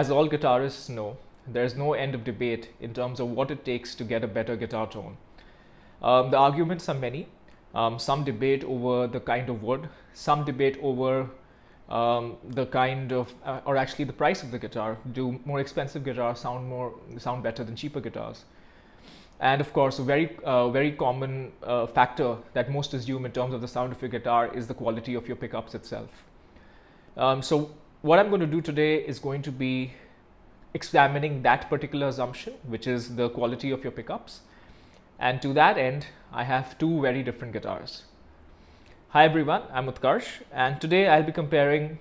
as all guitarists know, there's no end of debate in terms of what it takes to get a better guitar tone. The arguments are many. Some debate over the kind of wood, some debate over the kind of, or actually the price of the guitar. Do more expensive guitars sound better than cheaper guitars? And of course, a very common factor that most assume in terms of the sound of your guitar is the quality of your pickups itself. So what I'm going to do today is going to be examining that particular assumption, which is the quality of your pickups. And to that end, I have two very different guitars. Hi everyone, I'm Utkarsh, and today I'll be comparing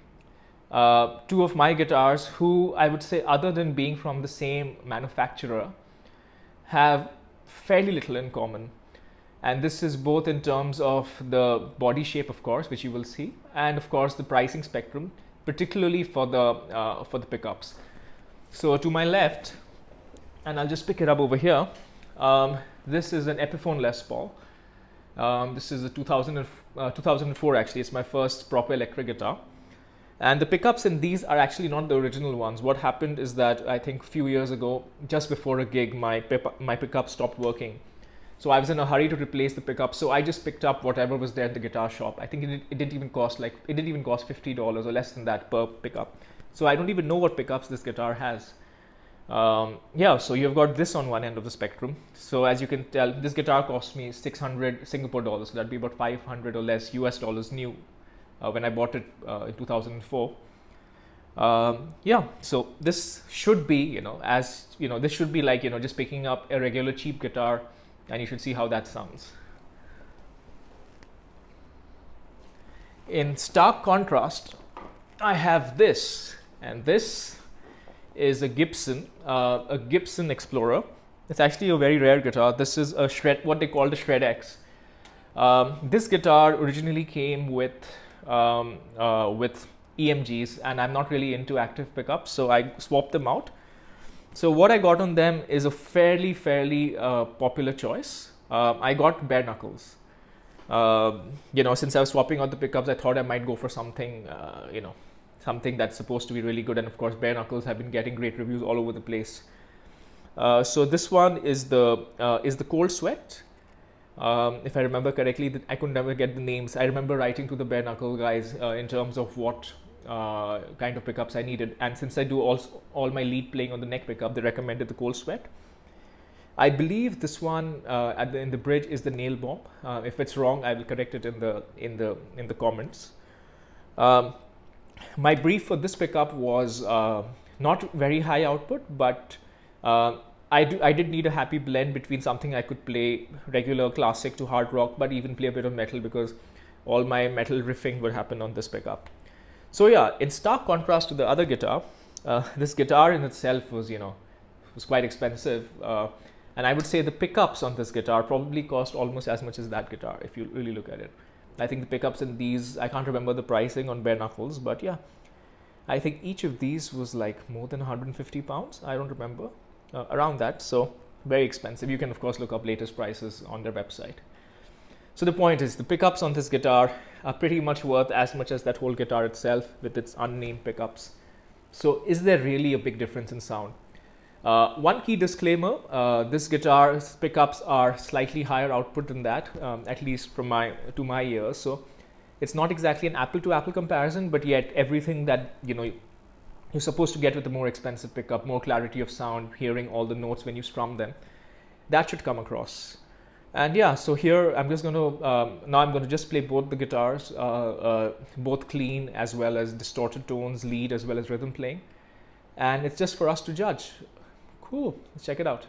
two of my guitars who I would say, other than being from the same manufacturer, have fairly little in common. And this is both in terms of the body shape, of course, which you will see, and of course the pricing spectrum, particularly for the pickups. So to my left, and I'll just pick it up over here, this is an Epiphone Les Paul. This is a 2004 actually. It's my first proper electric guitar. And the pickups in these are actually not the original ones. What happened is that I think a few years ago, just before a gig, my pickup stopped working. So I was in a hurry to replace the pickup. So I just picked up whatever was there at the guitar shop. I think it didn't even cost $50 or less than that per pickup. So I don't even know what pickups this guitar has. Yeah, so you've got this on one end of the spectrum. So as you can tell, this guitar cost me 600 Singapore dollars. So that'd be about 500 or less US dollars new when I bought it in 2004. Yeah, so this should be, this should be like, just picking up a regular cheap guitar, and you should see how that sounds. In stark contrast, I have this, and this is a Gibson Explorer. It's actually a very rare guitar. This is a shred, what they call the Shred X. This guitar originally came with EMGs, and I'm not really into active pickups, so I swapped them out. So what I got on them is a fairly popular choice. I got bare knuckles. Since I was swapping out the pickups, I thought I might go for something, something that's supposed to be really good. And of course, bare knuckles have been getting great reviews all over the place. So this one is the Cold Sweat. If I remember correctly, I could never get the names. I remember writing to the bare knuckle guys in terms of what kind of pickups I needed. And since I do all my lead playing on the neck pickup, they recommended the Cold Sweat. I believe this one in the bridge is the NailBomb. If it's wrong, I will correct it in the comments. My brief for this pickup was not very high output, but I did need a happy blend between something I could play regular classic to hard rock, but even play a bit of metal, because all my metal riffing would happen on this pickup. So yeah, in stark contrast to the other guitar, this guitar in itself was quite expensive, and I would say the pickups on this guitar probably cost almost as much as that guitar if you really look at it. I think the pickups in these, I can't remember the pricing on bare knuckles, but yeah, I think each of these was like more than 150 pounds. I don't remember, around that. So very expensive. You can of course look up latest prices on their website. So the point is, the pickups on this guitar are pretty much worth as much as that whole guitar itself with its unnamed pickups. So is there really a big difference in sound? One key disclaimer, this guitar's pickups are slightly higher output than that, at least to my ears. So it's not exactly an apple to apple comparison, but yet everything that you're supposed to get with a more expensive pickup, more clarity of sound, hearing all the notes when you strum them, that should come across. And yeah, so here I'm just going to now I'm going to just play both the guitars, both clean as well as distorted tones, lead as well as rhythm playing, and it's just for us to judge. Cool, let's check it out.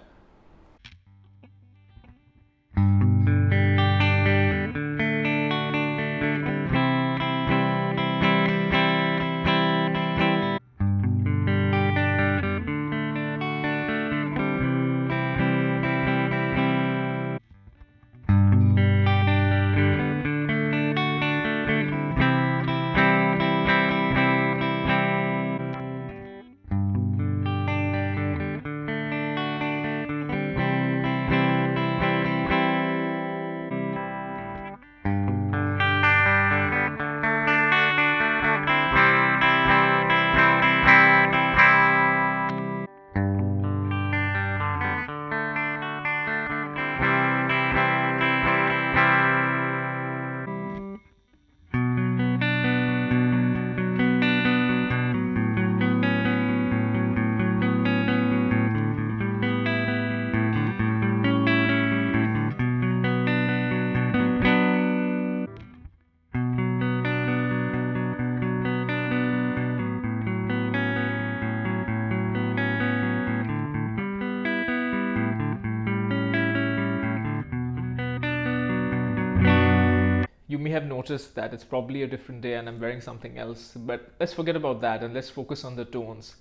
you may have noticed that it's probably a different day and I'm wearing something else, but let's forget about that and let's focus on the tones.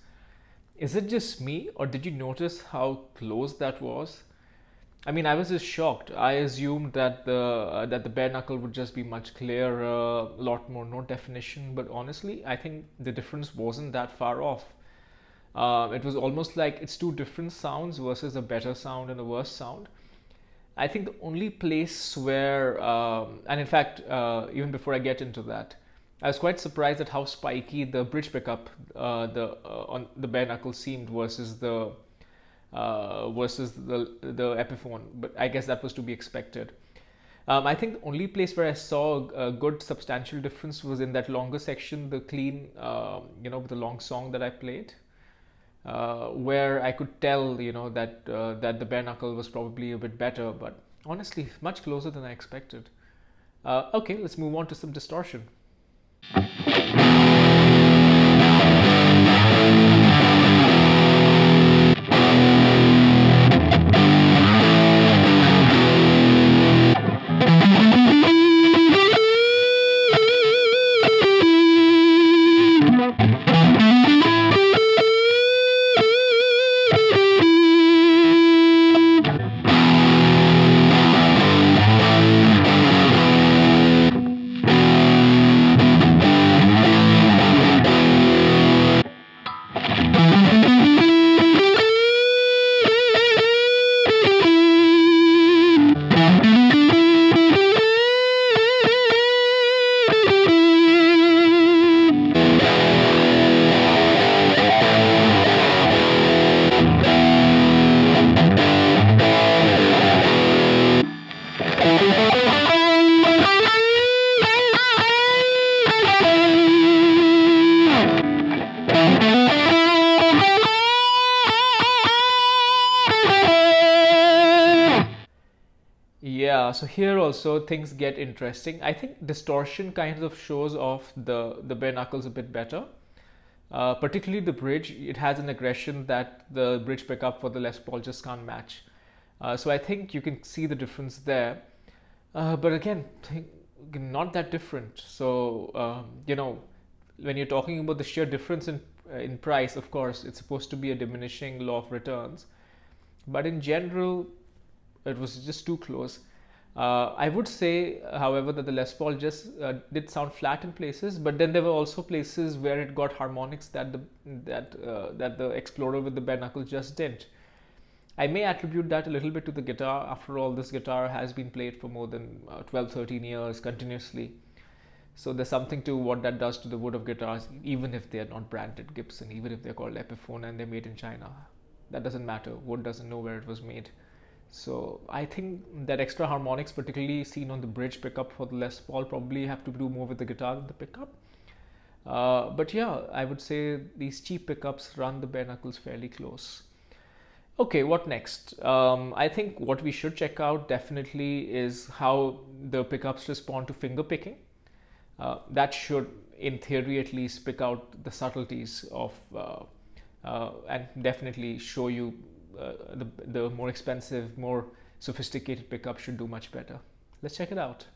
Is it just me, or did you notice how close that was? I mean, I was just shocked. I assumed that the bare knuckle would just be much clearer, a lot more note definition. But honestly, I think the difference wasn't that far off. It was almost like it's two different sounds versus a better sound and a worse sound. I think the only place where, and in fact, even before I get into that, I was quite surprised at how spiky the bridge pickup, on the bare knuckle seemed versus the Epiphone. But I guess that was to be expected. I think the only place where I saw a good substantial difference was in that longer section, the clean, the long song that I played, where I could tell, that the bare knuckle was probably a bit better, but honestly, much closer than I expected. Okay, let's move on to some distortion. Yeah, so here also things get interesting. I think distortion kind of shows off the bare knuckles a bit better. Particularly the bridge, it has an aggression that the bridge pickup for the Les Paul just can't match. So I think you can see the difference there. But again, not that different. So, when you're talking about the sheer difference in price, of course, it's supposed to be a diminishing law of returns. But in general, it was just too close. I would say, however, that the Les Paul just did sound flat in places, but then there were also places where it got harmonics that the Explorer with the bare knuckle just didn't. I may attribute that a little bit to the guitar. After all, this guitar has been played for more than 12, 13 years continuously. So there's something to what that does to the wood of guitars, even if they are not branded Gibson, even if they're called Epiphone and they're made in China. That doesn't matter. Wood doesn't know where it was made. So I think that extra harmonics, particularly seen on the bridge pickup for the Les Paul, probably have to do more with the guitar than the pickup. But yeah, I would say these cheap pickups run the bare knuckles fairly close. Okay, what next? I think what we should check out definitely is how the pickups respond to finger picking. That should, in theory at least, pick out the subtleties of and definitely show you the more expensive, more sophisticated pickup should do much better. Let's check it out.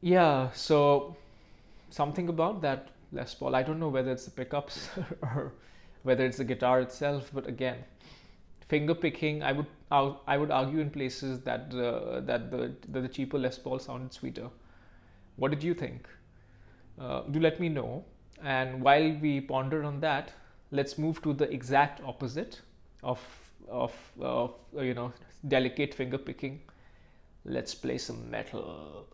Yeah, so something about that Les Paul. I don't know whether it's the pickups or whether it's the guitar itself, but again, finger picking. I would argue in places that the cheaper Les Paul sounded sweeter. What did you think? Do let me know. And while we ponder on that, let's move to the exact opposite of of delicate finger picking. Let's play some metal.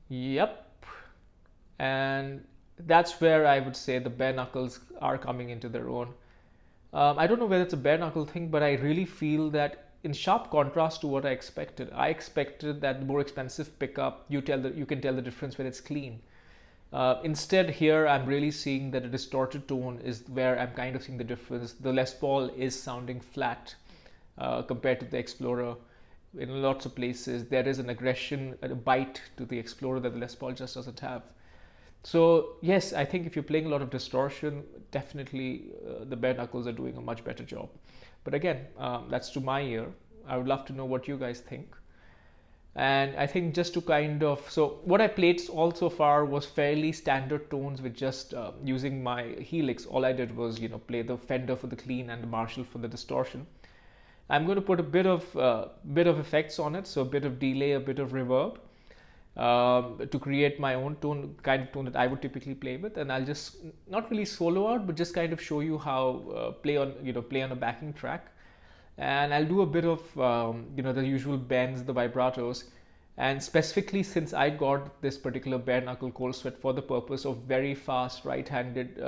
Yep, and that's where I would say the bare knuckles are coming into their own. I don't know whether it's a bare knuckle thing, but I really feel that in sharp contrast to what I expected that the more expensive pickup, you can tell the difference when it's clean. Instead, here I'm really seeing that a distorted tone is where I'm kind of seeing the difference. The Les Paul is sounding flat compared to the Explorer. In lots of places, there is an aggression, a bite to the Explorer that the Les Paul just doesn't have. So yes, I think if you're playing a lot of distortion, definitely the bare knuckles are doing a much better job. But again, that's to my ear. I would love to know what you guys think. And I think just to kind of, so what I played all so far was fairly standard tones with just using my Helix. All I did was, play the Fender for the clean and the Marshall for the distortion. I'm going to put a bit of effects on it, so a bit of delay, a bit of reverb, to create my own tone, kind of tone that I would typically play with, and I'll just not really solo out, but just kind of show you how play on a backing track, and I'll do a bit of the usual bends, the vibratos, and specifically since I got this particular bare knuckle cold sweat for the purpose of very fast right-handed,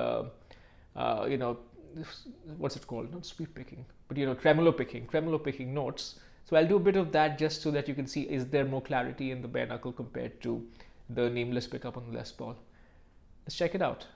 what's it called? Not sweep picking, but tremolo picking notes. So I'll do a bit of that just so that you can see, is there more clarity in the bare knuckle compared to the nameless pickup on the Les Paul. Let's check it out.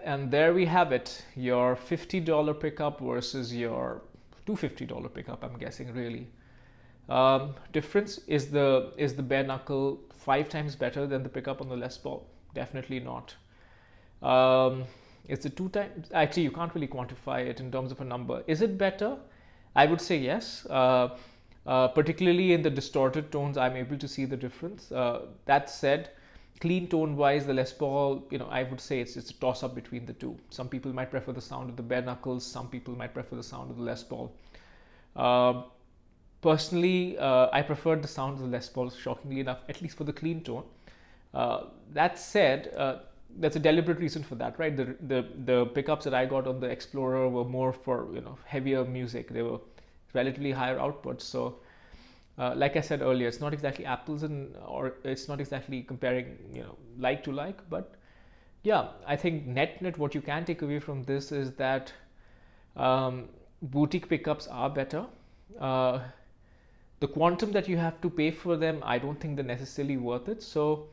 And there we have it, your $50 pickup versus your $250 pickup, I'm guessing, really. Difference is the bare knuckle 5 times better than the pickup on the Les Paul? Definitely not. It's the 2 times, actually you can't really quantify it in terms of a number. Is it better? I would say yes. Particularly in the distorted tones, I'm able to see the difference. That said, clean tone wise, the Les Paul, I would say it's a toss up between the two. Some people might prefer the sound of the bare knuckles, some people might prefer the sound of the Les Paul. Personally, I preferred the sound of the Les Paul, shockingly enough, at least for the clean tone. That said, that's a deliberate reason for that, right? The pickups that I got on the Explorer were more for heavier music. They were relatively higher outputs, so like I said earlier, it's not exactly apples or it's not exactly comparing like to like, but yeah, I think net what you can take away from this is that boutique pickups are better. The quantum that you have to pay for them, I don't think they're necessarily worth it. So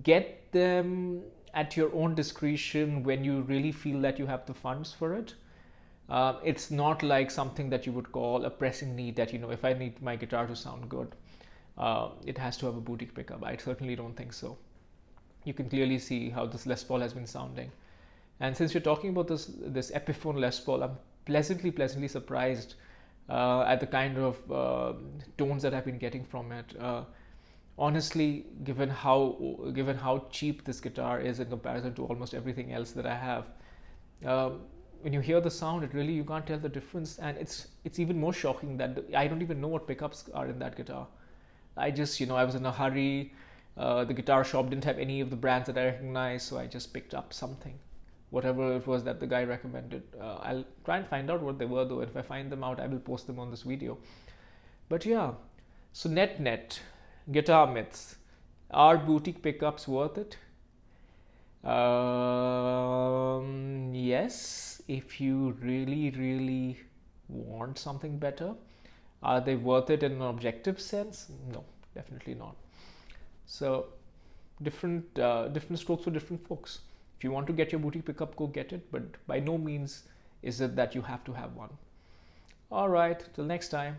get them at your own discretion when you really feel that you have the funds for it. It's not like something that you would call a pressing need that, you know, if I need my guitar to sound good, it has to have a boutique pickup. I certainly don't think so. You can clearly see how this Les Paul has been sounding. And since you're talking about this Epiphone Les Paul, I'm pleasantly surprised at the kind of tones that I've been getting from it. Honestly, given how cheap this guitar is in comparison to almost everything else that I have, when you hear the sound, it really, you can't tell the difference. And it's even more shocking that I don't even know what pickups are in that guitar. I just, you know, I was in a hurry. The guitar shop didn't have any of the brands that I recognize, so I just picked up something, whatever it was that the guy recommended. I'll try and find out what they were though. If I find them out, I will post them on this video. But yeah, so net guitar myths. Are boutique pickups worth it? Yes, if you really want something better. Are they worth it in an objective sense? No, definitely not. So different strokes for different folks. If you want to get your boutique pickup, go get it, but by no means is it that you have to have one. All right, till next time.